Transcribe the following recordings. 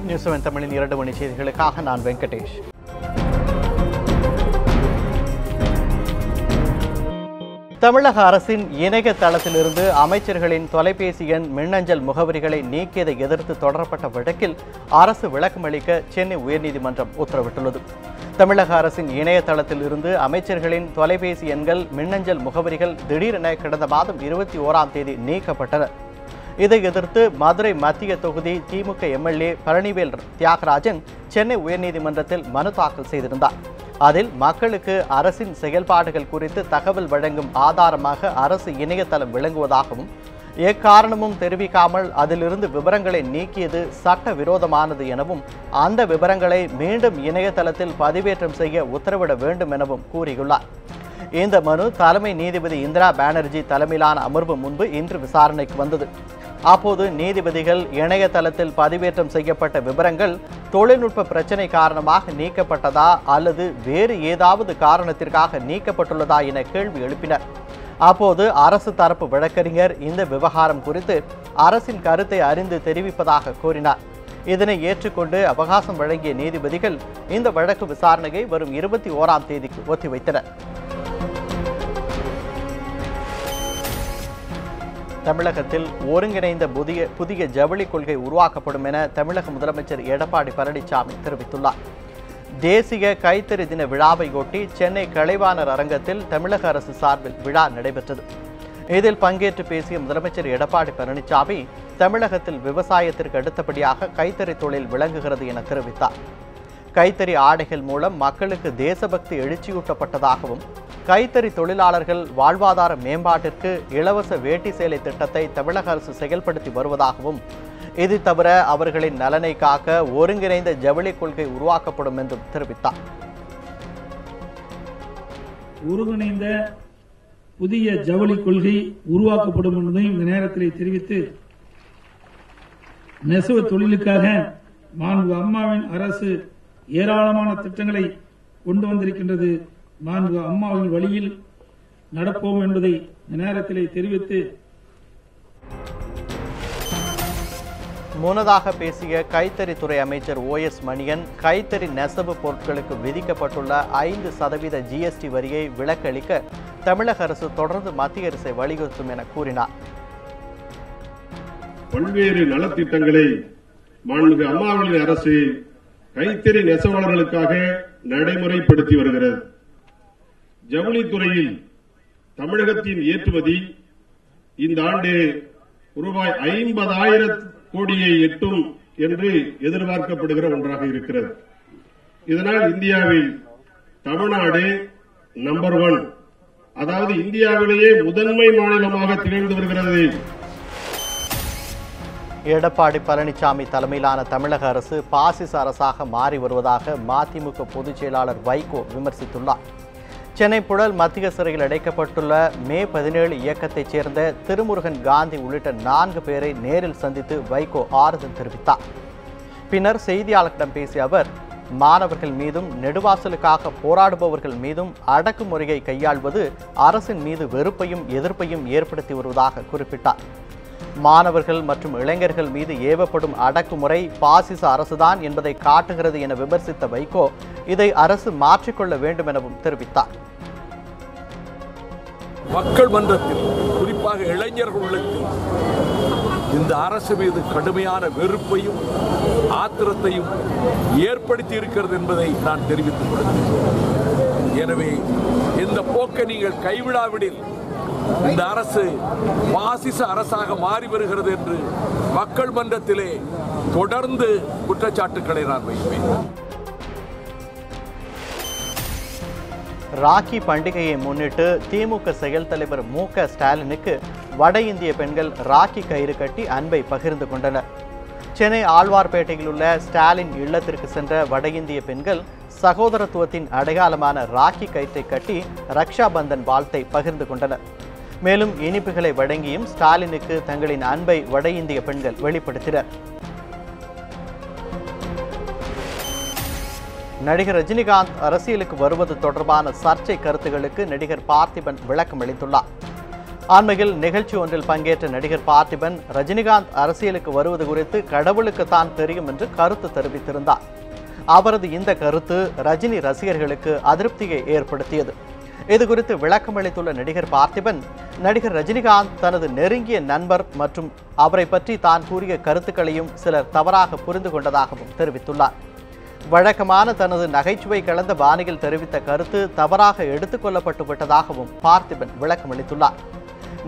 News 7 தமிழின் 2 மணி செய்திகளுக்காக நான் வெங்கடேஷ். தமிழக அரசின் இணையதளத்திலிருந்து அமைச்சர்களின் தொலைபேசி எண் மின்னஞ்சல் முகவரிகளை நீக்கியதை எதிர்த்து தொடரப்பட்ட வழக்கில் அரசு விளக்கமளிக்க சென்னை உயர்நீதிமன்றம் உத்தரவிட்டுள்ளது. தமிழக அரசின் இணையதளத்திலிருந்து அமைச்சர்களின் தொலைபேசி எண்கள் மின்னஞ்சல் முகவரிகள் திடீரென கடந்த மாதம் 21ஆம் தேதி நீக்கப்பட்டன. இதை எதிர்த்து மதுரை மத்திய தொகுதி திமுக எம்எல்ஏ பழனிவேல் தியாகராஜன் சென்னை உயர்நீதிமன்றத்தில் மனு தாக்கல் செய்திருந்தார். அதில் மக்களுக்கு அரசின் செயல்பாடுகள் குறித்து தகவல் வழங்கும் ஆதாரமாக அரசு இணையதளம் விளங்குவதாகவும் எக்காரணமும் தெரிவிக்காமல் அதிலிருந்து விவரங்களை நீக்கியது சட்ட விரோதமானது எனவும் அந்த விவரங்களை மீண்டும் இணையதளத்தில் பதிவேற்றம் செய்ய உத்தரவிட வேண்டும் எனவும் கூறியுள்ளார். இந்த மனு தலைமை நீதிபதி இந்திரா பானர்ஜி தலைமையிலான அமர்வு முன்பு இன்று விசாரணைக்கு வந்தது. அப்போது நீதிபதிகள் இணையதளத்தில் பதிவேற்றம் செய்யப்பட்ட விவரங்கள் தொழில்நுட்ப பிரச்சினை காரணமாக நீக்கப்பட்டதா அல்லது வேறு ஏதாவது காரணத்திற்காக நீக்கப்பட்டுள்ளதா என கேள்வி எழுப்பினர். அப்போது அரசு தரப்பு வழக்கறிஞர் இந்த விவகாரம் குறித்து அரசின் கருத்தை அறிந்து தெரிவிப்பதாக கூறினார். இதனை ஏற்றுக்கொண்டு அவகாசம் வழங்கிய நீதிபதிகள் இந்த வழக்கு விசாரணையை வரும் 21ஆம் தேதிக்கு ஒத்திவைத்தனர். தமிழகத்தில் ஒருங்கிணைந்த புதிய ஜவுளி கொள்கை உருவாக்கப்படும் என தமிழக முதலமைச்சர் எடப்பாடி பழனிசாமி தெரிவித்துள்ளார். தேசிய கைத்தறி தின விழாவையொட்டி சென்னை கலைவாணர் அரங்கத்தில் தமிழக அரசு சார்பில் விழா நடைபெற்றது. இதில் பங்கேற்று பேசிய முதலமைச்சர் எடப்பாடி பழனிசாமி தமிழகத்தில் விவசாயத்திற்கு அடுத்தபடியாக கைத்தறி தொழில் விளங்குகிறது என தெரிவித்தார். கைத்தறி ஆடைகள் மூலம் மக்களுக்கு தேசபக்தி எழுச்சியூட்டப்பட்டதாகவும் கைத்தறி தொழிலாளர்கள் வாழ்வாதார மேம்பாட்டிற்கு இலவச வேட்டி சேலை திட்டத்தை தமிழக அரசு செயல்படுத்தி வருவதாகவும் இது தவிர அவர்களின் நலனை காக்க ஒருங்கிணைந்த ஜவுளி கொள்கை உருவாக்கப்படும் என்றும் தெரிவித்தார். ஒருங்கிணைந்த புதிய ஜவுளி கொள்கை உருவாக்கப்படும் என்பதையும் இந்த நேரத்தில் தெரிவித்து நெசவு தொழிலுக்காக மாண்பு அம்மாவின் அரசு ஏராளமான திட்டங்களை கொண்டு வந்திருக்கின்றது. மாண்பு அம்மாவின் வழியில் நடப்போம் என்பதை இந்த நேரத்தில் தெரிவித்து முன்னதாக பேசிய கைத்தறித்துறை அமைச்சர் OS மணியன் கைத்தறி நெசவு பொருட்களுக்கு விதிக்கப்பட்டுள்ள 5% GST வரியை விலக்களிக்க தமிழக அரசு தொடர்ந்து மத்திய அரசை வலியுறுத்தும் என கூறினார். பல்வேறு நலத்திட்டங்களை மாண்பு அம்மாவின் அரசு கைத்தறி நெசவாளர்களுக்காக நடைமுறைப்படுத்தி வருகிறது. ஜவுளித்துறையில் தமிழகத்தின் ஏற்றுமதி இந்த ஆண்டு ரூபாய் 50,000 கோடியை எட்டும் என்று எதிர்பார்க்கப்படுகிற ஒன்றாக இருக்கிறது. இதனால் இந்தியாவில் தமிழ்நாடு நம்பர் 1, அதாவது இந்தியாவிலேயே முதன்மை மாநிலமாக திகழ்ந்து வருகிறது. எடப்பாடி பழனிசாமி தலைமையிலான தமிழக அரசு பாசிச அரசாக மாறி வருவதாக மதிமுக பொதுச் செயலாளர் வைகோ விமர்சித்துள்ளார். சென்னை புழல் மத்திய சிறையில் அடைக்கப்பட்டுள்ள மே 17 இயக்கத்தைச் சேர்ந்த திருமுருகன் காந்தி உள்ளிட்ட 4 பேரை நேரில் சந்தித்து வைகோ ஆறுதல் தெரிவித்தார். பின்னர் செய்தியாளர்களிடம் பேசிய அவர் மாணவர்கள் மீதும் நெடுவாசலுக்காக போராடுபவர்கள் மீதும் அடக்குமுறையை கையாள்வது அரசின் மீது வெறுப்பையும் எதிர்ப்பையும் ஏற்படுத்தி வருவதாக குறிப்பிட்டார். மாணவர்கள் மற்றும் இளைஞர்கள் மீது ஏவப்படும் அடக்குமுறை பாசிச அரசுதான் என்பதை காட்டுகிறது என விமர்சித்த வைகோ இதை அரசு மாற்றிக்கொள்ள வேண்டும் எனவும் தெரிவித்தார். மக்கள் மன்றத்தில் குறிப்பாக இளைஞர்களுக்கு இந்த அரசு மீது கடுமையான வெறுப்பையும் ஆத்திரத்தையும் ஏற்படுத்தி இருக்கிறது என்பதை நான் தெரிவித்துக் கொள்கிறேன். எனவே இந்த போக்கை நீங்கள் கைவிடாவிடில் இந்த அரசு பாசிச அரசாக மாறி வருகிறது என்று மக்கள் மன்றத்திலே தொடர்ந்து குற்றச்சாட்டுக்களை நான் வைப்பேன். ராக்கி பண்டிகையை முன்னிட்டு திமுக செயல் தலைவர் மு.க. ஸ்டாலினுக்கு வட இந்திய பெண்கள் ராக்கி கயிறு கட்டி அன்பை பகிர்ந்து கொண்டனர். சென்னை ஆழ்வார்பேட்டையில் உள்ள ஸ்டாலின் இல்லத்திற்கு சென்ற வட இந்திய பெண்கள் சகோதரத்துவத்தின் அடையாளமான ராக்கி கயிற்றை கட்டி ரக்ஷா பந்தன் வாழ்த்தை பகிர்ந்து கொண்டனர். மேலும் இனிப்புகளை வழங்கியும் ஸ்டாலினுக்கு தங்களின் அன்பை வட இந்திய பெண்கள் வெளிப்படுத்தினர். நடிகர் ரஜினிகாந்த் அரசியலுக்கு வருவது தொடர்பான சர்ச்சை கருத்துகளுக்கு நடிகர் பார்த்திபன் விளக்கம் அளித்துள்ளார். அண்மையில் நிகழ்ச்சி ஒன்றில் பங்கேற்ற நடிகர் பார்த்திபன் ரஜினிகாந்த் அரசியலுக்கு வருவது குறித்து கடவுளுக்குத்தான் தெரியும் என்று கருத்து தெரிவித்திருந்தார். அவரது இந்த கருத்து ரஜினி ரசிகர்களுக்கு அதிருப்தியை ஏற்படுத்தியது. இதுகுறித்து விளக்கமளித்துள்ள நடிகர் பார்த்திபன், நடிகர் ரஜினிகாந்த் தனது நெருங்கிய நண்பர் மற்றும் அவரை பற்றி தான் கூறிய கருத்துக்களையும் சிலர் தவறாக புரிந்து கொண்டதாகவும் தெரிவித்துள்ளார். வழக்கமான தனது நகைச்சுவை கலந்த பாணியில் தெரிவித்த கருத்து தவறாக எடுத்துக் கொள்ளப்பட்டு விட்டதாகவும் பார்த்திபன் விளக்கமளித்துள்ளார்.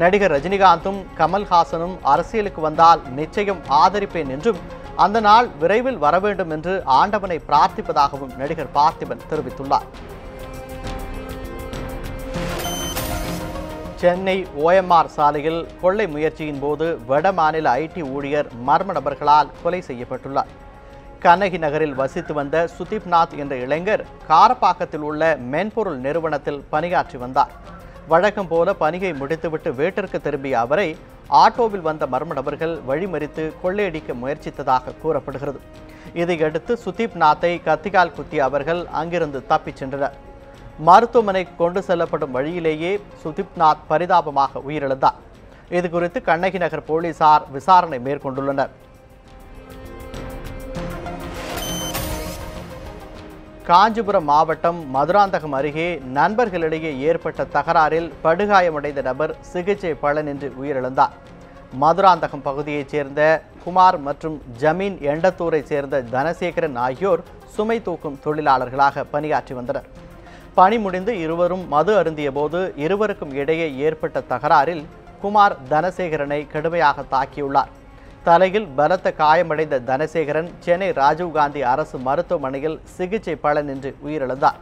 நடிகர் ரஜினிகாந்தும் கமல்ஹாசனும் அரசியலுக்கு வந்தால் நிச்சயம் ஆதரிப்பேன் என்றும் அந்த நாள் விரைவில் வர வேண்டும் என்று ஆண்டவனை பிரார்த்திப்பதாகவும் நடிகர் பார்த்திபன் தெரிவித்துள்ளார். சென்னை OMR சாலையில் கொள்ளை முயற்சியின் போது வடமாநில IT ஊழியர் மர்ம நபர்களால் கொலை செய்யப்பட்டுள்ளார். கண்ணகி நகரில் வசித்து வந்த சுதீப்நாத் என்ற இளைஞர் காரப்பாக்கத்தில் உள்ள மென்பொருள் நிறுவனத்தில் பணியாற்றி வந்தார். வழக்கம் போல பணியை முடித்துவிட்டு வீட்டிற்கு திரும்பிய அவரை ஆட்டோவில் வந்த மர்ம நபர்கள் வழிமறித்து கொள்ளையடிக்க முயற்சித்ததாக கூறப்படுகிறது. இதையடுத்து சுதீப்நாத்தை கத்தியால் குத்திய அவர்கள் அங்கிருந்து தப்பிச் சென்றனர். மருத்துவமனை கொண்டு செல்லப்படும் வழியிலேயே சுதீப்நாத் பரிதாபமாக உயிரிழந்தார். இதுகுறித்து கண்ணகி நகர் போலீசார் விசாரணை மேற்கொண்டுள்ளனர். காஞ்சிபுரம் மாவட்டம் மதுராந்தகம் அருகே நண்பர்களிடையே ஏற்பட்ட தகராறில் படுகாயமடைந்த நபர் சிகிச்சை பலனின்றி உயிரிழந்தார். மதுராந்தகம் பகுதியைச் சேர்ந்த குமார் மற்றும் ஜமீன் எண்டத்தூரை சேர்ந்த தனசேகரன் ஆகியோர் சுமை தூக்கும் தொழிலாளர்களாக பணியாற்றி வந்தனர். பணி முடிந்து இருவரும் மது அருந்திய போது இருவருக்கும் இடையே ஏற்பட்ட தகராறில் குமார் தனசேகரனை கடுமையாக தாக்கியுள்ளார். தலையில் பலத்த காயமடைந்த தனசேகரன் சென்னை ராஜீவ்காந்தி அரசு மருத்துவமனையில் சிகிச்சை பலனின்றி உயிரிழந்தார்.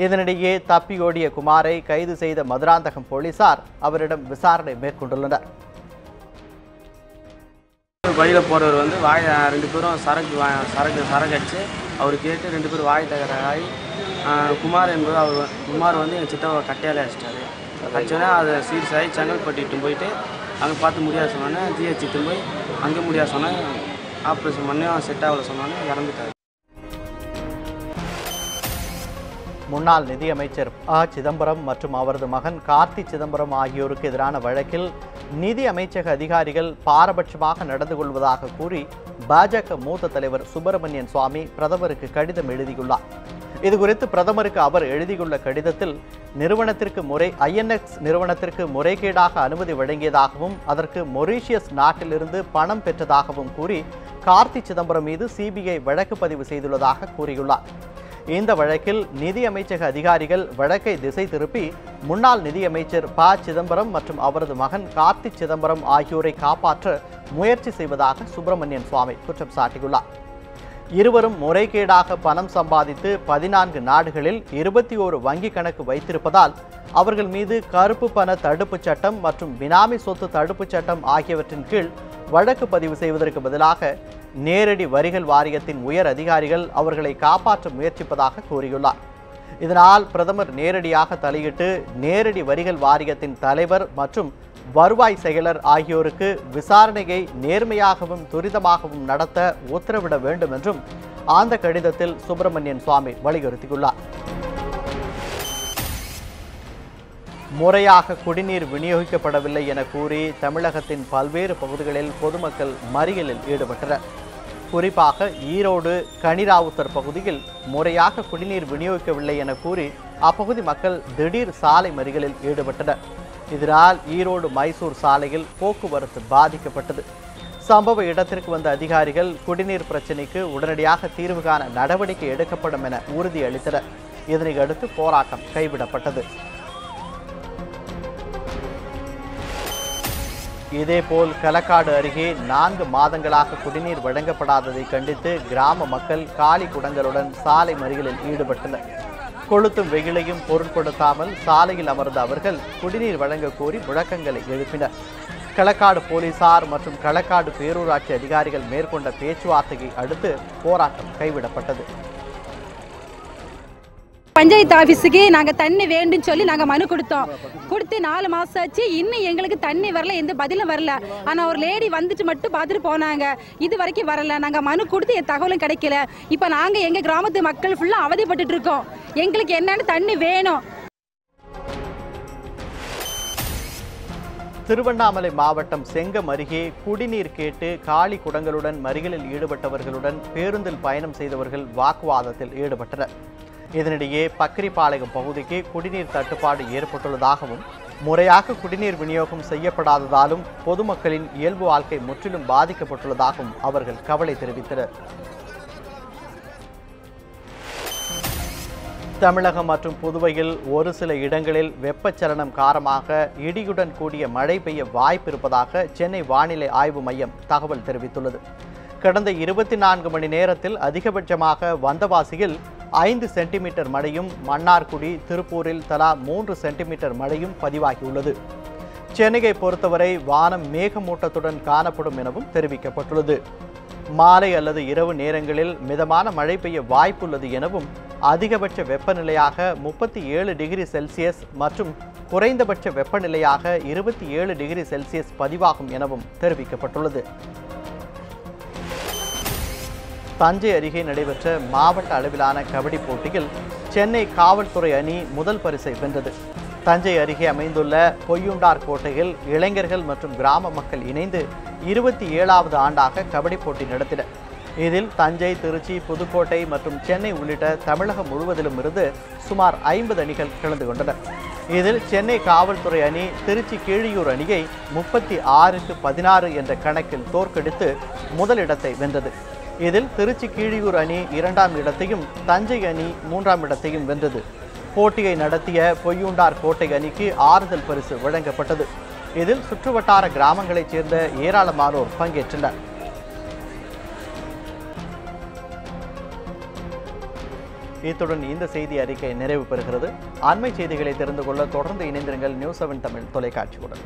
இதனிடையே தப்பியோடிய குமாரை கைது செய்த மதுராந்தகம் போலீசார் அவரிடம் விசாரணை மேற்கொண்டுள்ளனர். வழியில் போகிறவர் வந்து ரெண்டு பேரும் சரக்கு அடிச்சு அவர் கேட்டு ரெண்டு பேரும் வாய் தகராகி குமார் என்பது குமார் வந்து எங்கள் சித்தவை கட்டையாலே அடிச்சிட்டாரு. அடிச்சோன்னா அதை சீரியஸ் ஆகி செங்கல்பட்டு இட்டு போயிட்டு அங்கே பார்த்து முடியாது சொன்னோன்னே GH இட்டு போய் அங்கே முடியாது சொன்னேன். ஆப்ரேஷன் பண்ணி செட் ஆகல சொன்னோன்னே இறந்துட்டார். முன்னாள் நிதியமைச்சர் சிதம்பரம் மற்றும் அவரது மகன் கார்த்தி சிதம்பரம் ஆகியோருக்கு எதிரான வழக்கில் நிதி அமைச்சக அதிகாரிகள் பாரபட்சமாக நடந்து கொள்வதாக கூறி பாஜக மூத்த தலைவர் சுப்பிரமணியன் சுவாமி பிரதமருக்கு கடிதம் எழுதியுள்ளார். இதுகுறித்து பிரதமருக்கு அவர் எழுதியுள்ள கடிதத்தில் நிறுவனத்திற்கு INX நிறுவனத்திற்கு முறைகேடாக அனுமதி வழங்கியதாகவும் அதற்கு மொரீஷியஸ் நாட்டிலிருந்து பணம் பெற்றதாகவும் கூறி கார்த்தி சிதம்பரம் மீது CBI வழக்கு பதிவு செய்துள்ளதாக கூறியுள்ளார். இந்த வழக்கில் நிதி அமைச்சக அதிகாரிகள் வழக்கை திசை திருப்பி முன்னாள் நிதியமைச்சர் சிதம்பரம் மற்றும் அவரது மகன் கார்த்தி சிதம்பரம் ஆகியோரை காப்பாற்ற முயற்சி செய்வதாக சுப்பிரமணியன் சுவாமி குற்றம் சாட்டியுள்ளார். இருவரும் முறைகேடாக பணம் சம்பாதித்து 14 நாடுகளில் 21 வங்கி கணக்கு வைத்திருப்பதால் அவர்கள் மீது கருப்பு பண தடுப்பு சட்டம் மற்றும் பினாமி சொத்து தடுப்பு சட்டம் ஆகியவற்றின் கீழ் வழக்கு பதிவு செய்வதற்கு பதிலாக நேரடி வரிகள் வாரியத்தின் உயர் அதிகாரிகள் அவர்களை காப்பாற்ற முயற்சிப்பதாக கூறியுள்ளார். இதனால் பிரதமர் நேரடியாக தலையிட்டு நேரடி வரிகள் வாரியத்தின் தலைவர் மற்றும் வருவாய் செயலர் ஆகியோருக்கு விசாரணையை நேர்மையாகவும் துரிதமாகவும் நடத்த உத்தரவிட வேண்டும் என்றும் அந்த கடிதத்தில் சுப்பிரமணியன் சுவாமி வலியுறுத்தியுள்ளார். முறையாக குடிநீர் விநியோகிக்கப்படவில்லை என கூறி தமிழகத்தின் பல்வேறு பகுதிகளில் பொதுமக்கள் மறியலில் ஈடுபட்டனர். குறிப்பாக ஈரோடு கனிராவுத்தர் பகுதியில் முறையாக குடிநீர் விநியோகிக்கவில்லை என கூறி அப்பகுதி மக்கள் திடீர் சாலை மறியலில் ஈடுபட்டனர். இதனால் ஈரோடு மைசூர் சாலையில் போக்குவரத்து பாதிக்கப்பட்டது. சம்பவ இடத்திற்கு வந்த அதிகாரிகள் குடிநீர் பிரச்சினைக்கு உடனடியாக தீர்வு காண நடவடிக்கை எடுக்கப்படும் என உறுதியளித்தனர். இதனை அடுத்து போராட்டம் கைவிடப்பட்டது. இதேபோல் களக்காடு அருகே 4 மாதங்களாக குடிநீர் வழங்கப்படாததை கண்டித்து கிராம மக்கள் காலி குடங்களுடன் சாலை மறியலில் ஈடுபட்டனர். கொளுத்தும் வெயிலையும் பொருட்படுத்தாமல் சாலையில் அமர்ந்த அவர்கள் குடிநீர் வழங்க கோரி முழக்கங்களை எழுப்பினர். களக்காடு போலீசார் மற்றும் களக்காடு பேரூராட்சி அதிகாரிகள் மேற்கொண்ட பேச்சுவார்த்தையை அடுத்து போராட்டம் கைவிடப்பட்டது. பஞ்சாயத்து ஆஃபீஸுக்கு நாங்கள் தண்ணி வேண்டுன்னு சொல்லி நாங்கள் மனு கொடுத்தோம். கொடுத்து 4 மாதம் ஆச்சு, இன்னும் எங்களுக்கு தண்ணி வரல, எந்த பதிலும் வரல. ஆனால் ஒரு லேடி வந்துட்டு மட்டும் பார்த்துட்டு போனாங்க, இது வரைக்கும் வரல. நாங்கள் மனு கொடுத்து என் தகவலும் கிடைக்கல. இப்போ நாங்கள் எங்கள் கிராமத்து மக்கள் ஃபுல்லாக அவதிப்பட்டு இருக்கோம். எங்களுக்கு என்னன்னு தண்ணி வேணும். திருவண்ணாமலை மாவட்டம் செங்கம் அருகே குடிநீர் கேட்டு காலி குடங்களுடன் மறியலில் ஈடுபட்டவர்களுடன் பேருந்தில் பயணம் செய்தவர்கள் வாக்குவாதத்தில் ஈடுபட்டனர். இதனிடையே பக்கிரிப்பாளையம் பகுதிக்கு குடிநீர் தட்டுப்பாடு ஏற்பட்டுள்ளதாகவும் முறையாக குடிநீர் விநியோகம் செய்யப்படாததாலும் பொதுமக்களின் இயல்பு வாழ்க்கை முற்றிலும் பாதிக்கப்பட்டுள்ளதாகவும் அவர்கள் கவலை தெரிவித்தனர். தமிழகம் மற்றும் புதுவையில் ஒரு சில இடங்களில் வெப்பச்சலனம் காரணமாக இடியுடன் கூடிய மழை பெய்ய வாய்ப்பு இருப்பதாக சென்னை வானிலை ஆய்வு மையம் தகவல் தெரிவித்துள்ளது. கடந்த 24 மணி நேரத்தில் அதிகபட்சமாக வந்தவாசியில் 5 சென்டிமீட்டர் மழையும், மன்னார்குடி, திருப்பூரில் தலா 3 சென்டிமீட்டர் மழையும் பதிவாகியுள்ளது. சென்னையை பொறுத்தவரை வானம் மேகமூட்டத்துடன் காணப்படும் எனவும் தெரிவிக்கப்பட்டுள்ளது. மாலை அல்லது இரவு நேரங்களில் மிதமான மழை பெய்ய வாய்ப்புள்ளது எனவும் அதிகபட்ச வெப்பநிலையாக 37 டிகிரி செல்சியஸ் மற்றும் குறைந்தபட்ச வெப்பநிலையாக 27 டிகிரி செல்சியஸ் பதிவாகும் எனவும் தெரிவிக்கப்பட்டுள்ளது. தஞ்சை அருகே நடைபெற்ற மாவட்ட அளவிலான கபடி போட்டியில் சென்னை காவல்துறை அணி முதல் பரிசை வென்றது. தஞ்சை அருகே அமைந்துள்ள பொய்யுண்டார் கோட்டையில் இளைஞர்கள் மற்றும் கிராம மக்கள் இணைந்து 27வது ஆண்டாக கபடி போட்டி நடத்தினர். இதில் தஞ்சை, திருச்சி, புதுக்கோட்டை மற்றும் சென்னை உள்ளிட்ட தமிழகம் முழுவதிலும் இருந்து சுமார் 50 அணிகள் கலந்து கொண்டனர். இதில் சென்னை காவல்துறை அணி திருச்சி கீழியூர் அணியை 36-16 என்ற கணக்கில் தோற்கடித்து முதலிடத்தை வென்றது. இதில் திருச்சி கீழியூர் அணி 2ஆம் இடத்தையும் தஞ்சை அணி 3ஆம் இடத்தையும் வென்றது. போட்டியை நடத்திய பொய்யுண்டார் கோட்டை அணிக்கு ஆறுதல் பரிசு வழங்கப்பட்டது. இதில் சுற்றுவட்டார கிராமங்களைச் சேர்ந்த ஏராளமானோர் பங்கேற்றனர். இத்துடன் இந்த செய்தி அறிக்கை நிறைவு பெறுகிறது. அண்மை செய்திகளை தெரிந்து கொள்ள தொடர்ந்து இணைந்திருங்கள் நியூஸ் 7 தமிழ் தொலைக்காட்சியுடன்.